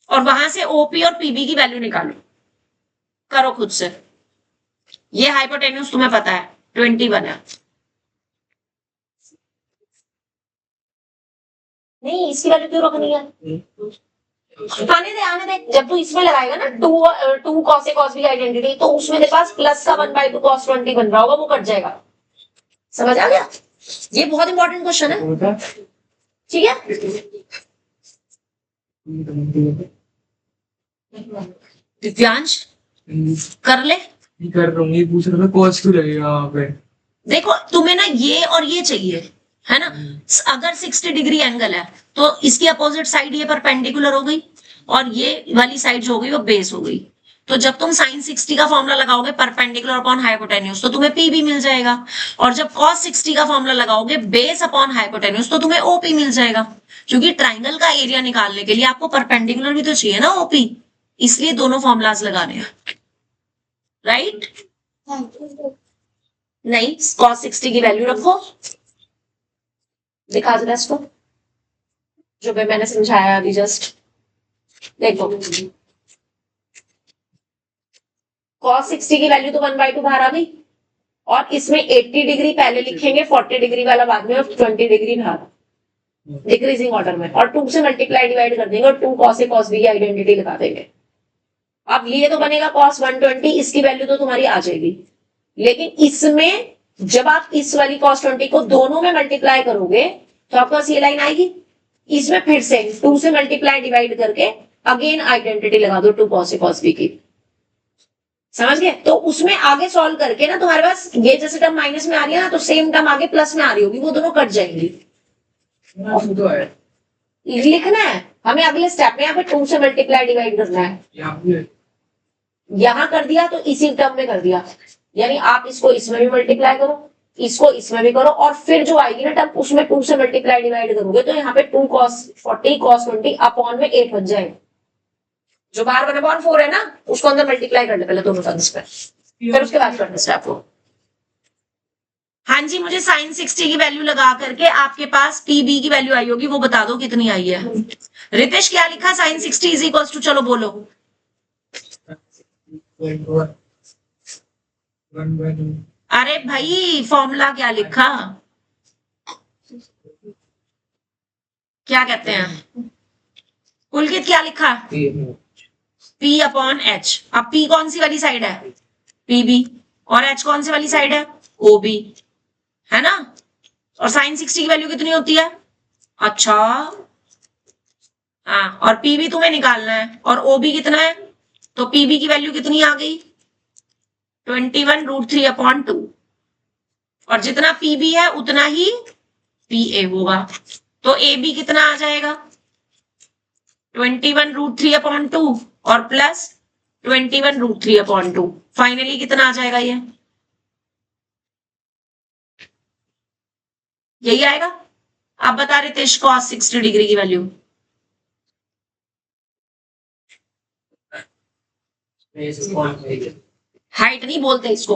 और वहां से ओपी और पीबी की वैल्यू निकालो, करो खुद से। ये हाइपोटेन्यूज तुम्हें पता है 21 है, नहीं इसकी वैल्यू क्यों रखनी है, आने दे, जब तू इसमें लगाएगा ना 2 cos A cos B identity, तो उसमें तेरे पास प्लस का 1/2 cos 20 बन रहा होगा, वो कट जाएगा, समझ आ गया। ये बहुत इंपॉर्टेंट क्वेश्चन है, ठीक है। दिव्यांश कर ले, कर रहा हूँ, ये पूछ रहा था कॉस क्यों लगेगा वहां पे। देखो तुम्हें ना ये और ये चाहिए, है ना। अगर 60 डिग्री एंगल है तो इसकी अपोजिट साइड ये परपेंडिकुलर हो गई और ये वाली साइड जो हो गई वो बेस हो गई। तो जब तुम साइन 60 का फॉर्मूला लगाओगे परपेंडिकुलर अपॉन हाइपोटेन्यूज, तो तुम्हें पी भी मिल जाएगा, और जब cos 60 का फॉर्मूला लगाओगे बेस अपॉन हाइपोटेन्यूज, तो तुम्हें ओपी मिल जाएगा, क्योंकि ट्राइंगल का एरिया निकालने के लिए आपको परपेंडिकुलर भी तो चाहिए ना ओपी, इसलिए दोनों फॉर्मूलाज लगाने हैं, राइट। नहीं cos 60 की वैल्यू रखो, दिखा जरा इसको जो भी मैंने समझाया अभी जस्ट, देखो cos 60 की वैल्यू तो 1/2 बाहर आ गई, और इसमें 80 डिग्री पहले लिखेंगे, 40 डिग्री वाला बाद में, और 20 डिग्री बाहर डिक्रीजिंग ऑर्डर में, और 2 से मल्टीप्लाई डिवाइड कर देंगे और 2 cos A cos B की आइडेंटिटी लगा देंगे। अब ये तो बनेगा cos 120, इसकी वैल्यू तो तुम्हारी आ जाएगी, लेकिन इसमें जब आप इस वाली cos 20 को दोनों में मल्टीप्लाई करोगे तो आपके पास ये लाइन आएगी, इसमें फिर से 2 से मल्टीप्लाई डिवाइड करके अगेन आइडेंटिटी लगा दो 2 cos A cos B की, समझ गए? तो उसमें आगे सॉल्व करके ना तुम्हारे पास ये जैसे टर्म माइनस में आ रही है ना, तो सेम टर्म आगे प्लस में आ रही होगी, वो दोनों कट जाएंगी। तो है लिखना है हमें अगले स्टेप में, यहाँ पे 2 से मल्टीप्लाई डिवाइड करना है। यहाँ पे यहां कर दिया तो इसी टर्म में कर दिया, यानी आप इसको इसमें भी मल्टीप्लाई करो, इसको इसमें भी करो, और फिर जो आएगी ना टर्म उसमें 2 से मल्टीप्लाई डिवाइड करोगे तो यहाँ पे 2 cos 40 cos 20 अपॉन में 8 बच जाएगा। जो बाहर 1/4 है ना उसको अंदर मल्टीप्लाई कर ले पहले दोनों टर्म्स पे, फिर उसके बाद करना स्टेप को। हाँ जी, मुझे sin 60 की वैल्यू लगा करके आपके पास PB की वैल्यू आई होगी, वो बता दो कितनी आई है। रितेश क्या लिखा? sin 60 इज इक्वल टू, चलो बोलो। 1/2 अरे भाई फॉर्मूला क्या लिखा, क्या कहते हैं? पुलकित क्या लिखा? P upon H। अब P कौन सी वाली साइड है? PB। और H कौन सी वाली साइड है? OB, है ना? और sin 60 की वैल्यू कितनी होती है? अच्छा हाँ, और PB तुम्हें निकालना है, और OB कितना है? तो PB की वैल्यू कितनी आ गई? 21√3/2। और जितना PB है उतना ही PA होगा, तो AB कितना आ जाएगा? 21√3/2 और प्लस 21√3/2। फाइनली कितना आ जाएगा? ये यही आएगा। आप बता रहे थे cos 60 डिग्री की वैल्यू। हाइट नहीं बोलते इसको,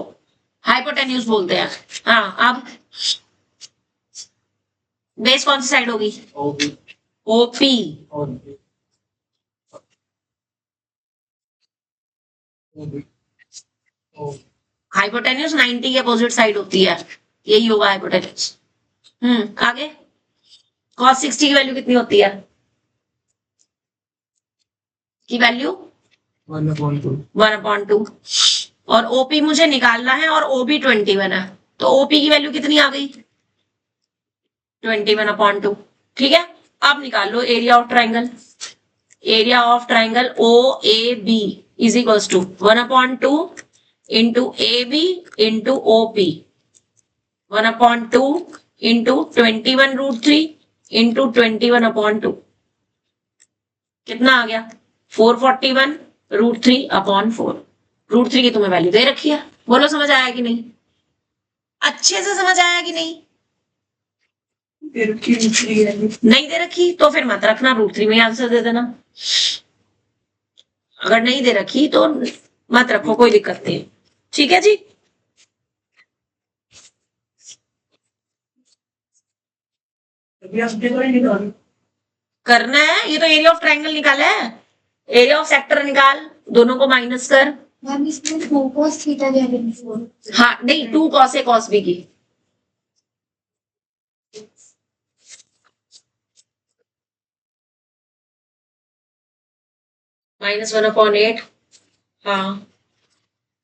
हाइपोटेन्यूज बोलते हैं। हाँ, अब बेस कौन सी साइड होगी? ओपी। हाइपोटेन्यूज 90 के अपोजिट साइड होती है, यही होगा हाइपोटेन्यूज। आगे cos 60 की वैल्यू कितनी होती है? की वैल्यू 1/2। और ओपी मुझे निकालना है और ओबी 21 है, तो ओपी की वैल्यू कितनी आ गई? 21/2। ठीक है, अब निकाल लो area of triangle. Area of triangle OAB is equals to 1/2 into AB into OP, 1/2 into 21√3 into 21/2। कितना आ गया? 441√3/4। √3 की तुम्हें वैल्यू दे रखी है, बोलो समझ आया कि नहीं? अच्छे से समझ आया कि नहीं? नहीं दे रखी तो फिर मत रखना, √3 में आंसर दे देना। अगर नहीं दे रखी तो मत रखो, कोई दिक्कत नहीं। ठीक है जी, करना है ये तो। एरिया ऑफ ट्राइंगल निकाला है, एरिया ऑफ सेक्टर निकाल, दोनों को माइनस कर। मैम इसमें 2 cos थीटा दे रही है। हाँ नहीं, 2 cos A cos B की। -1/8। हाँ,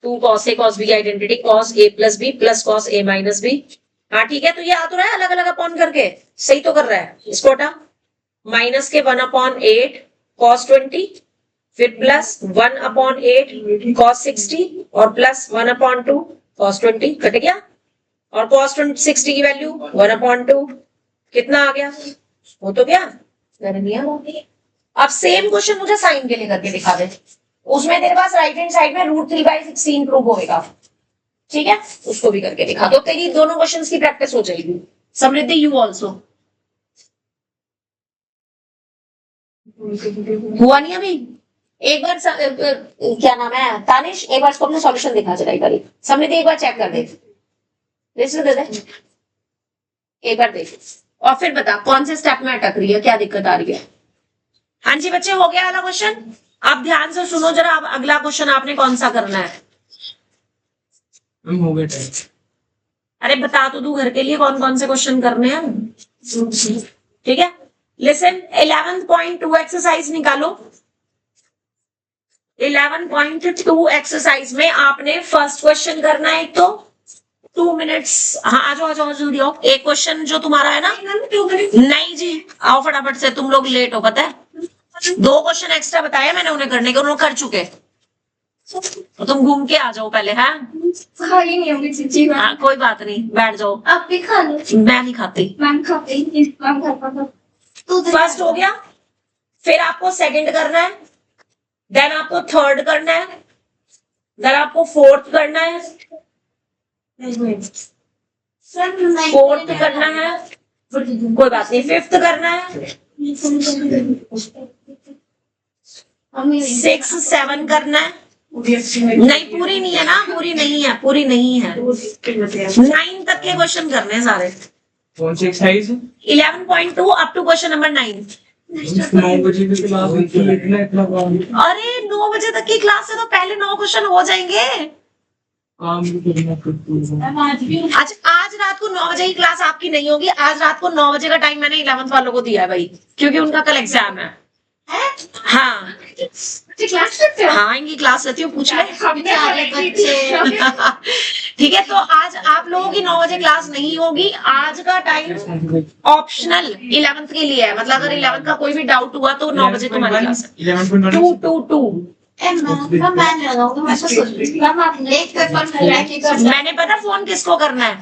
2 cos A cos B की identity cos A + B plus cos A - B। हाँ ठीक है, तो ये आ तो रहा है अलग अलग अपॉन करके, सही तो कर रहा है। इसको हटा, माइनस के 1/8 cos 20, फिर प्लस 1/8 cos 60 और प्लस 1/2 cos 20, कट गया। और cos 60 की वैल्यू 1/2 कितना आ गया? वो तो क्या अब सेम क्वेश्चन मुझे साइन के लिए करके दिखा दे, उसमें तेरे पास राइट हैंड साइड में √3/16 प्रूव होएगा। ठीक है, उसको भी करके दिखा दो, तेरी दोनों क्वेश्चंस की प्रैक्टिस हो जाएगी। समृद्धि यू ऑल्सो। हुआ नहीं अभी? एक बार क्या नाम है तानिश, एक बार इसको अपना सॉल्यूशन दिखा जरा एक बार। समृद्धि एक बार चेक कर दे, दे दे एक बार देख, और फिर बता कौन से स्टेप में अटक रही है, क्या दिक्कत आ रही है। हाँ जी बच्चे, हो गया वाला क्वेश्चन? आप ध्यान से सुनो जरा, अब अगला क्वेश्चन आपने कौन सा करना है? हो गया टाइम। अरे बता तो दू घर के लिए कौन कौन से क्वेश्चन करने हैं। ठीक है, लिसन 11.2 एक्सरसाइज निकालो। 11.2 एक्सरसाइज में आपने फर्स्ट क्वेश्चन करना है, एक तो 2 मिनट्स। हाँ आ जाओ जल्दी आओ। एक क्वेश्चन जो तुम्हारा है ना, नहीं जी आओ फटाफट से, तुम लोग लेट हो पता है। 2 क्वेश्चन एक्स्ट्रा बताया मैंने उन्हें करने के, उन्होंने कर चुके। तो तुम घूम के आ जाओ पहले, हाँ? खा ही नहीं होगी चीची। हाँ कोई बात नहीं, बैठ जाओ। आप भी खा लो। मैं नहीं खाती। मैम खाते ही मैम घर पर तो फर्स्ट हो गया, फिर आपको सेकंड करना है, देन आपको थर्ड करना है, देन आपको फोर्थ करना है, फोर्थ करना है, कोई बात नहीं, फिफ्थ करना है, 6 7 करना है। नहीं पूरी नहीं है ना, पूरी नहीं है, पूरी नहीं है। 9 तक के क्वेश्चन करने हैं सारे। कौन सी exercise? 11.2 up to question number 9। 9 बजे की क्लास होती है, इतना काम अरे 9 बजे तक की क्लास है तो पहले 9 क्वेश्चन हो जाएंगे। भी करना पड़ता है। अच्छा आज रात को 9 बजे की क्लास आपकी नहीं होगी, आज रात को 9 बजे का टाइम मैंने 11th वालों को दिया है भाई, क्योंकि उनका कल एग्जाम है। हाँ क्लास करते हो? हाँ इनकी क्लास रहती है, पूछ ले। बेचारे बच्चे। ठीक है, तो आज आप लोगों की 9 बजे क्लास नहीं होगी। आज का टाइम ऑप्शनल 11th के लिए है, मतलब अगर 11th का कोई भी डाउट हुआ तो 9 बजे तुम्हारी क्लास है। 2 मैं लगाऊंगा, मैं तो सोच रही थी मैम आप एक पेपर में लेके कर मैंने पता फोन किसको करना है,